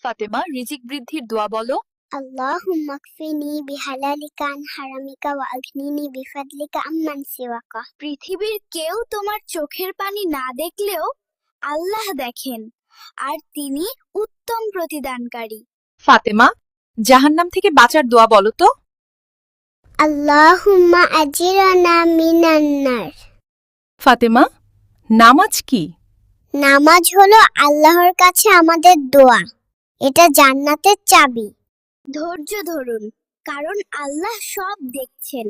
ফাতেমা, রিজিক বৃদ্ধির দোয়া বলো। আল্লাহুম্মা কফিনি বিহালালিকা আন হারামিকা ওয়া আগনিনি বিফাদলিকা আম্মান সিওয়াকা। পৃথিবীর কেউ তোমার চোখের পানি না দেখলেও আল্লাহ দেখেন, আর তিনি উত্তম প্রতিদানকারী। ফাতেমা, জাহান্নাম থেকে বাঁচার দোয়া বলো তো। আল্লাহুম্মা আজিরানা মিনান নার। ফাতেমা, নামাজ কি? নামাজ হলো আল্লাহর কাছে আমাদের দোয়া। এটা জান্নাতের চাবি। ধৈর্য ধরুন, কারণ আল্লাহ সব দেখছেন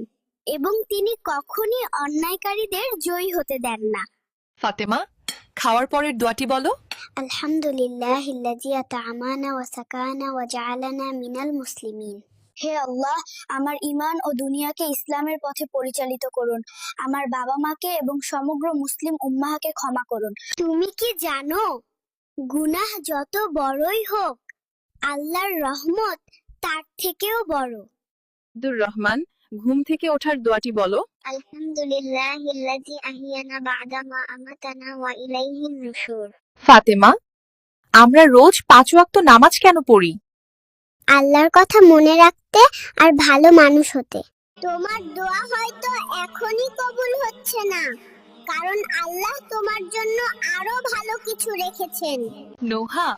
এবং তিনি কখনই অন্যায়কারীদের জয়ী হতে দেন না। ফাতেমা, খাওয়ার পরের দোয়াটি বলো। আলহামদুলিল্লাহিল্লাযী আত'আমানা ওয়া সাকানা ওয়া জাআলানা মিনাল মুসলিমিন। হে আল্লাহ, আমার ঈমান ও দুনিয়াকে ইসলামের পথে পরিচালিত করুন। আমার বাবা মাকে এবং সমগ্র মুসলিম উম্মাহকে ক্ষমা করুন। তুমি কি জানো, গুনাহ যত বড়ই হোক, আল্লাহর রহমত তার থেকেও বড়। আব্দুর রহমান, ঘুম থেকে ওঠার দোয়াটি বলো। আলহামদুলিল্লাহিল্লাযী আহিয়ানা বা'দা মা আমাতানা ওয়া ইলাইহিন নুশুর। ফাতেমা, আমরা রোজ 5 ওয়াক্ত নামাজ কেন পড়ি? আল্লাহর কথা মনে রাখতে আর ভালো মানুষ হতে। তোমার দোয়া হয়তো এখনই কবুল হচ্ছে না, কারণ আল্লাহ তোমার জন্য আরো ভালো কিছু রেখেছেন। নোহা,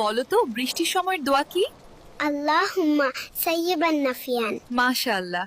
বলো তো বৃষ্টির সময়ের দোয়া কি? আল্লাহুম্মা সাইয়্যিবান নাফিয়ান। মাশাআল্লাহ।